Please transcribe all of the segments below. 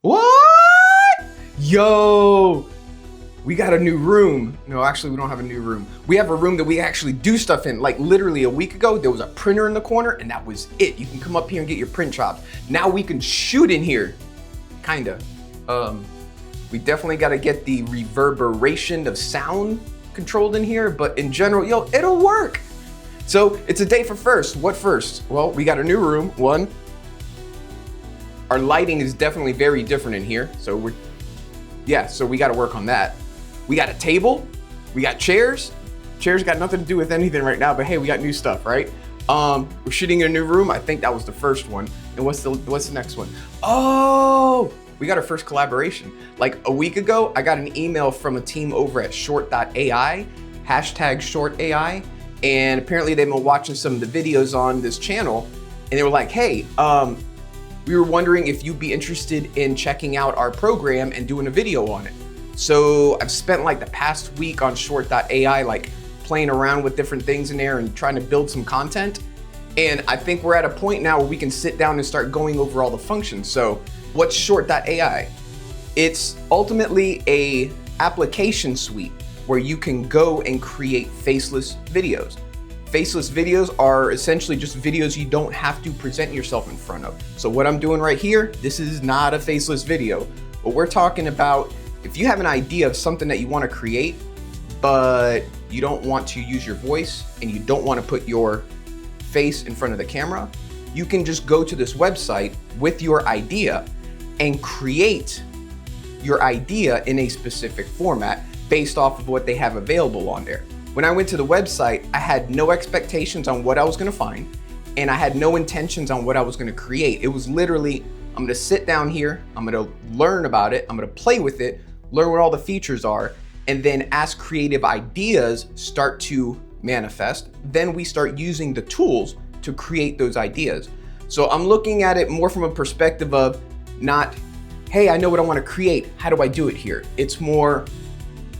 What? Yo, we got a new room. No, actually we don't have a new room. We have a room that we actually do stuff in. Like literally a week ago, there was a printer in the corner and that was it. You can come up here and get your print jobs. Now we can shoot in here, kinda. We definitely gotta get the reverberation of sound controlled in here, but in general, yo, it'll work. So it's a day for first. What first? Well, we got a new room, one. Our lighting is definitely very different in here. So so we gotta work on that. We got a table, we got chairs. Chairs got nothing to do with anything right now, but hey, we got new stuff, right? We're shooting in a new room. I think that was the first one. And what's the next one? Oh, we got our first collaboration. Like a week ago, I got an email from a team over at Short.AI, #Short.AI. And apparently they've been watching some of the videos on this channel and they were like, hey, we were wondering if you'd be interested in checking out our program and doing a video on it. So I've spent like the past week on Short.AI, like playing around with different things in there and trying to build some content. And I think we're at a point now where we can sit down and start going over all the functions. So what's Short.AI? It's ultimately a application suite where you can go and create faceless videos. Faceless videos are essentially just videos you don't have to present yourself in front of. So what I'm doing right here, this is not a faceless video. What we're talking about, if you have an idea of something that you want to create, but you don't want to use your voice and you don't want to put your face in front of the camera, you can just go to this website with your idea and create your idea in a specific format based off of what they have available on there. When I went to the website, I had no expectations on what I was gonna find, and I had no intentions on what I was gonna create. It was literally, I'm gonna sit down here, I'm gonna learn about it, I'm gonna play with it, learn what all the features are, and then as creative ideas start to manifest, then we start using the tools to create those ideas. So I'm looking at it more from a perspective of not, hey, I know what I wanna create, how do I do it here? It's more,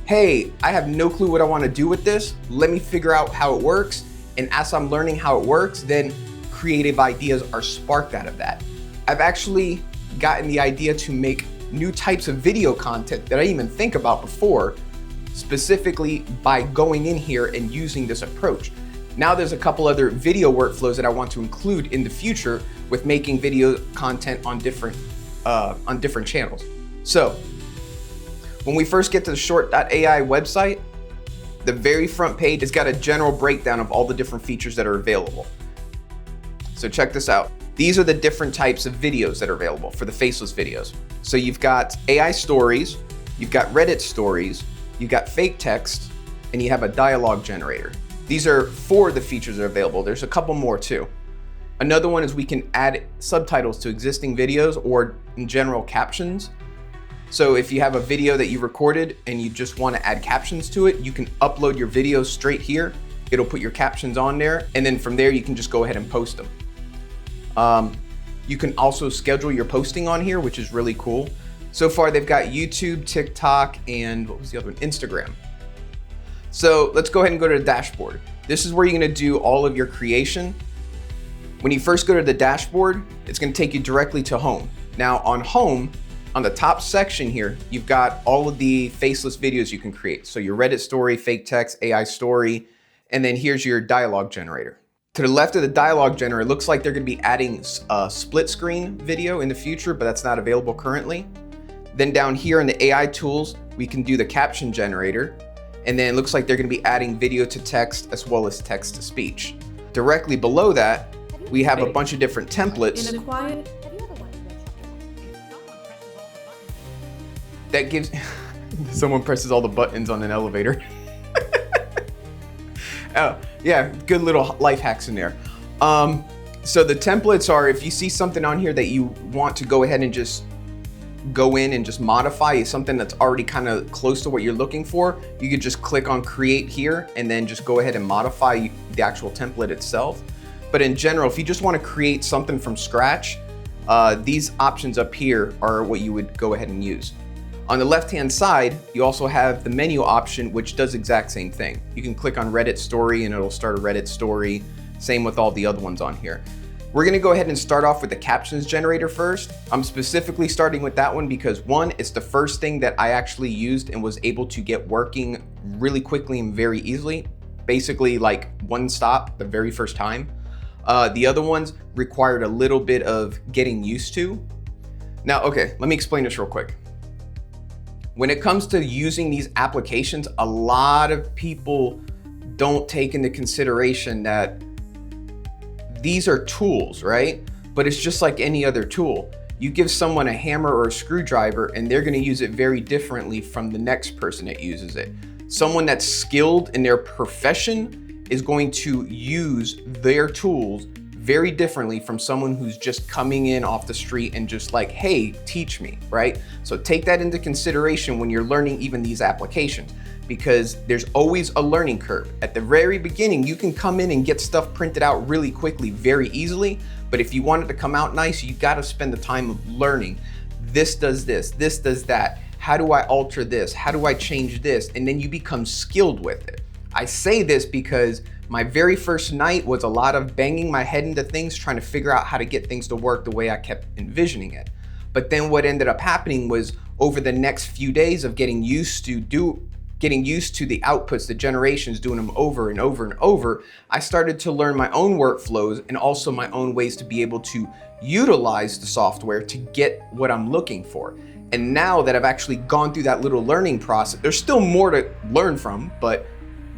hey, I have no clue what I want to do with this. Let me figure out how it works. And as I'm learning how it works, then creative ideas are sparked out of that. I've actually gotten the idea to make new types of video content that I didn't even think about before, specifically by going in here and using this approach. Now there's a couple other video workflows that I want to include in the future with making video content on different channels. So, when we first get to the Short.AI website, the very front page has got a general breakdown of all the different features that are available. So check this out. These are the different types of videos that are available for the faceless videos. So you've got AI stories, you've got Reddit stories, you've got fake text, and you have a dialogue generator. These are 4 of the features that are available. There's a couple more too. Another one is we can add subtitles to existing videos or in general captions. So if you have a video that you recorded and you just want to add captions to it, you can upload your video straight here. It'll put your captions on there. And then from there, you can just go ahead and post them. You can also schedule your posting on here, which is really cool. So far, they've got YouTube, TikTok, and what was the other one? Instagram. So let's go ahead and go to the dashboard. This is where you're going to do all of your creation. When you first go to the dashboard, it's going to take you directly to home. Now on home, on the top section here, you've got all of the faceless videos you can create. So your Reddit story, fake text, AI story, and then here's your dialogue generator. To the left of the dialogue generator, it looks like they're gonna be adding a split screen video in the future, but that's not available currently. Then down here in the AI tools, we can do the caption generator. And then it looks like they're gonna be adding video to text as well as text to speech. Directly below that, we have a bunch of different templates. In a quiet, that gives, someone presses all the buttons on an elevator. Oh, yeah, good little life hacks in there. So the templates are, if you see something on here that you want to go ahead and just go in and just modify, something that's already kind of close to what you're looking for, you could just click on create here and then just go ahead and modify the actual template itself. But in general, if you just want to create something from scratch, these options up here are what you would go ahead and use. On the left-hand side, you also have the menu option, which does exact same thing. You can click on Reddit story and it'll start a Reddit story. Same with all the other ones on here. We're gonna go ahead and start off with the captions generator first. I'm specifically starting with that one because one, it's the first thing that I actually used and was able to get working really quickly and very easily. Basically like one stop the very first time. The other ones required a little bit of getting used to. Now, okay, let me explain this real quick. When it comes to using these applications, a lot of people don't take into consideration that these are tools, right? But it's just like any other tool. You give someone a hammer or a screwdriver and they're gonna use it very differently from the next person that uses it. Someone that's skilled in their profession is going to use their tools very differently from someone who's just coming in off the street and just like, hey, teach me, right? So take that into consideration when you're learning even these applications, because there's always a learning curve. At the very beginning, you can come in and get stuff printed out really quickly, very easily. But if you want it to come out nice, you gotta spend the time of learning. This does that. How do I alter this? How do I change this? And then you become skilled with it. I say this because my very first night was a lot of banging my head into things, trying to figure out how to get things to work the way I kept envisioning it. But then what ended up happening was over the next few days of getting used to the outputs, the generations, doing them over and over and over, I started to learn my own workflows and also my own ways to be able to utilize the software to get what I'm looking for. And now that I've actually gone through that little learning process, there's still more to learn from, but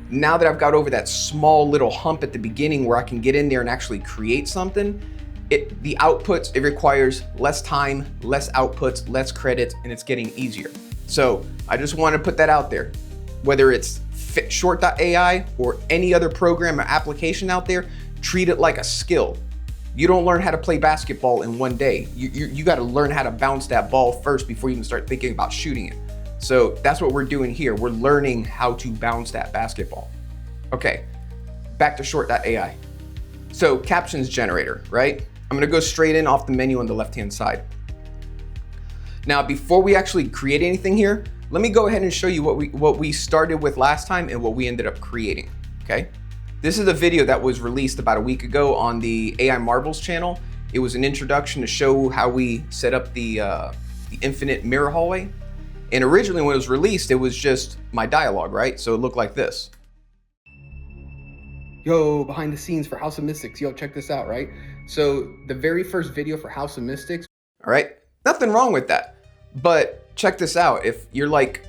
now that I've got over that small little hump at the beginning where I can get in there and actually create something, the outputs, it requires less time, less outputs, less credits, and it's getting easier. So I just want to put that out there. Whether it's Short.AI or any other program or application out there, treat it like a skill. You don't learn how to play basketball in one day. You got to learn how to bounce that ball first before you even start thinking about shooting it. So that's what we're doing here. We're learning how to bounce that basketball. Okay, back to Short.AI. So captions generator, right? I'm gonna go straight in off the menu on the left-hand side. Now, before we actually create anything here, let me go ahead and show you what we started with last time and what we ended up creating, okay? This is a video that was released about a week ago on the AI Marvals channel. It was an introduction to show how we set up the infinite mirror hallway. And originally when it was released, it was just my dialogue, right? So it looked like this. Yo, behind the scenes for House of Mystics. Yo, check this out, right? So the very first video for House of Mystics, all right? Nothing wrong with that. But check this out. If you're like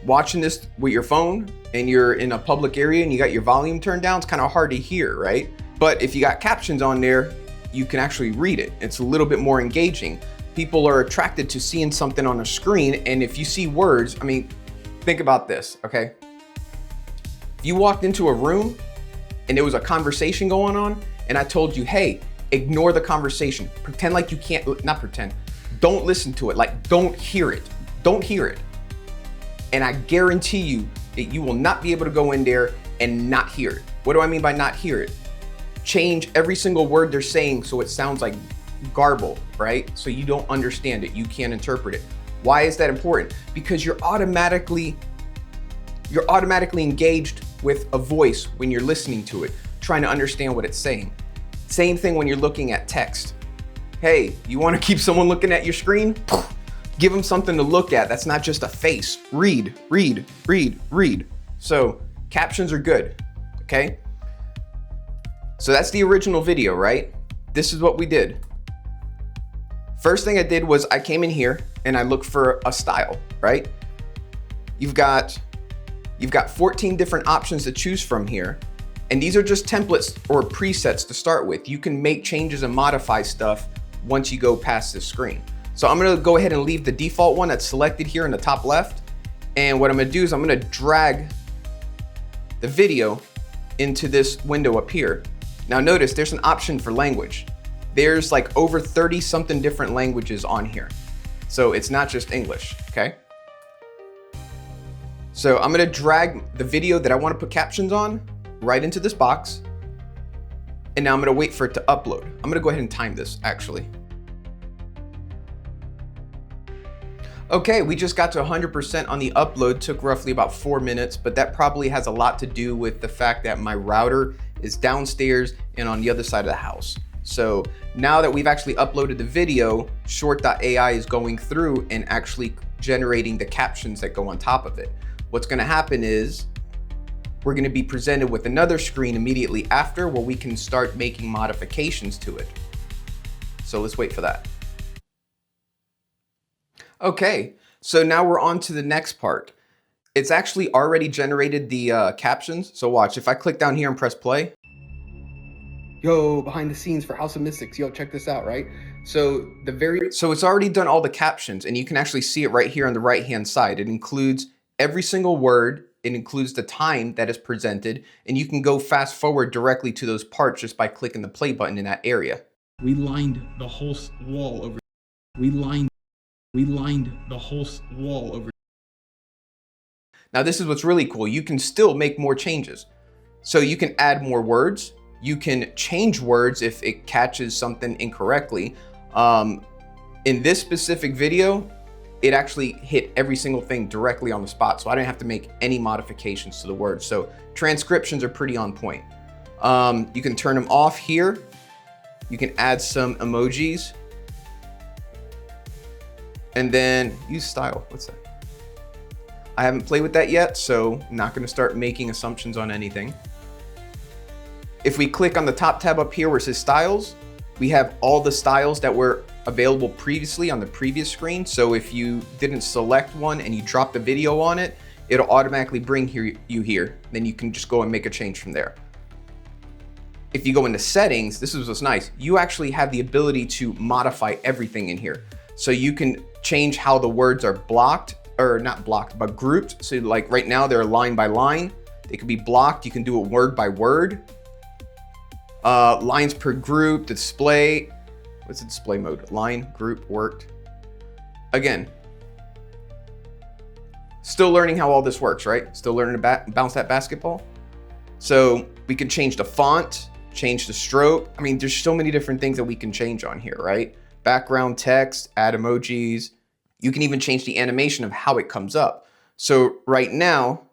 watching this with your phone and you're in a public area and you got your volume turned down, it's kind of hard to hear, right? But if you got captions on there, you can actually read it. It's a little bit more engaging. People are attracted to seeing something on a screen, and if you see words, I mean, think about this, okay? If you walked into a room and there was a conversation going on, and I told you, hey, ignore the conversation. Pretend like you can't, not pretend, don't listen to it, like don't hear it. Don't hear it. And I guarantee you that you will not be able to go in there and not hear it. What do I mean by not hear it? Change every single word they're saying so it sounds like garble, right? So you don't understand it, you can't interpret it. Why is that important? Because you're automatically engaged with a voice when you're listening to it, trying to understand what it's saying. Same thing when you're looking at text. Hey, you want to keep someone looking at your screen? Give them something to look at. That's not just a face. Read. So captions are good, okay? So that's the original video, right? This is what we did. First thing I did was I came in here and I looked for a style, right? You've got 14 different options to choose from here. And these are just templates or presets to start with. You can make changes and modify stuff once you go past this screen. So I'm gonna go ahead and leave the default one that's selected here in the top left. And what I'm gonna do is I'm gonna drag the video into this window up here. Now notice there's an option for language. There's like over 30 something different languages on here. So it's not just English, okay? So I'm gonna drag the video that I wanna put captions on right into this box. And now I'm gonna wait for it to upload. I'm gonna go ahead and time this actually. Okay, we just got to 100% on the upload, took roughly about 4 minutes, but that probably has a lot to do with the fact that my router is downstairs and on the other side of the house. So now that we've actually uploaded the video, Short.AI is going through and actually generating the captions that go on top of it. What's gonna happen is we're gonna be presented with another screen immediately after where we can start making modifications to it. So let's wait for that. Okay, so now we're on to the next part. It's actually already generated the captions. So watch, if I click down here and press play. Yo, behind the scenes for House of Mystics. Yo, check this out, right? So it's already done all the captions, and you can actually see it right here on the right-hand side. It includes every single word. It includes the time that is presented, and you can go fast forward directly to those parts just by clicking the play button in that area. We lined the whole wall over. We lined the whole wall over. Now this is what's really cool. You can still make more changes. So you can add more words. You can change words if it catches something incorrectly. In this specific video, it actually hit every single thing directly on the spot. So I didn't have to make any modifications to the words. So transcriptions are pretty on point. You can turn them off here. You can add some emojis. And then use style. What's that? I haven't played with that yet, so I'm not gonna start making assumptions on anything. If we click on the top tab up here where it says styles, we have all the styles that were available previously on the previous screen. So if you didn't select one and you drop the video on it, it'll automatically bring you here. Then you can just go and make a change from there. If you go into settings, this is what's nice. You actually have the ability to modify everything in here. So you can change how the words are blocked, or not blocked, but grouped. So like right now they're line by line. They could be blocked. You can do it word by word. Lines per group, display. What's the display mode? Line, group, worked. Again, still learning how all this works, right? Still learning to bounce that basketball. So we can change the font, change the stroke. I mean, there's so many different things that we can change on here, right? Background text, add emojis. You can even change the animation of how it comes up. So right now,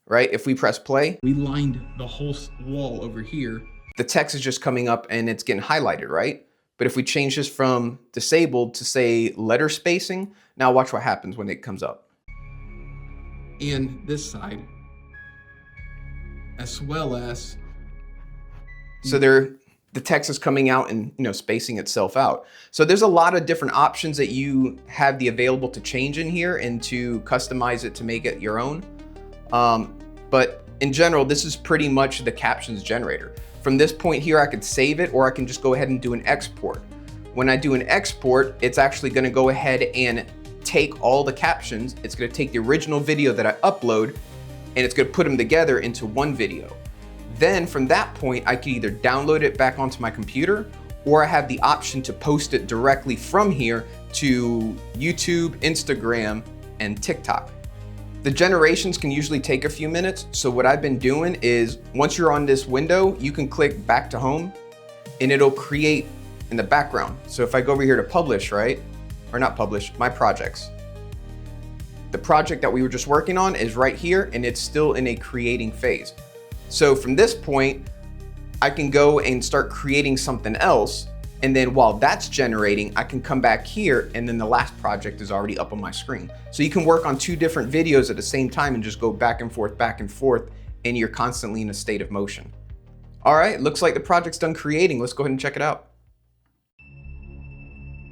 right, if we press play, we lined the whole wall over here. The text is just coming up and it's getting highlighted, right? But if we change this from disabled to say letter spacing, now watch what happens when it comes up. And this side, as well as. So the text is coming out and spacing itself out. So there's a lot of different options that you have the available to change in here and to customize it to make it your own. But in general, this is pretty much the captions generator. From this point here, I could save it, or I can just go ahead and do an export. When I do an export, it's actually gonna go ahead and take all the captions. It's gonna take the original video that I upload, and it's gonna put them together into one video. Then from that point, I can either download it back onto my computer, or I have the option to post it directly from here to YouTube, Instagram, and TikTok. The generations can usually take a few minutes. So what I've been doing is once you're on this window, you can click back to home and it'll create in the background. So if I go over here to publish, right? Or not publish, my projects. The project that we were just working on is right here and it's still in a creating phase. So from this point, I can go and start creating something else. And then while that's generating, I can come back here and then the last project is already up on my screen. So you can work on two different videos at the same time and just go back and forth, and you're constantly in a state of motion. All right, looks like the project's done creating. Let's go ahead and check it out.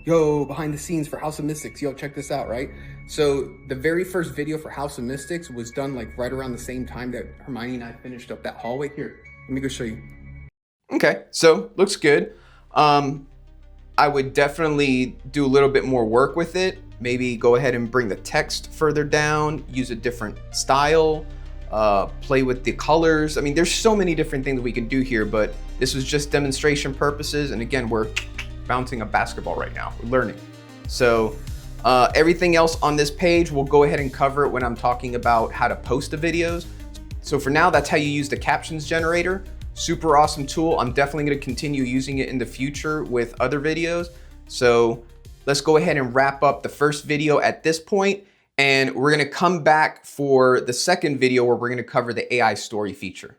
Yo, behind the scenes for House of Mystics. Yo, check this out, right? So the very first video for House of Mystics was done like right around the same time that Hermione and I finished up that hallway. Here, let me go show you. Okay, so looks good. I would definitely do a little bit more work with it. Maybe go ahead and bring the text further down, use a different style, play with the colors. I mean, there's so many different things we can do here, but this was just demonstration purposes. And again, we're bouncing a basketball right now. We're learning. So everything else on this page, we'll go ahead and cover it when I'm talking about how to post the videos. So for now, that's how you use the captions generator. Super awesome tool. I'm definitely going to continue using it in the future with other videos. So let's go ahead and wrap up the first video at this point, and we're going to come back for the second video where we're going to cover the AI story feature.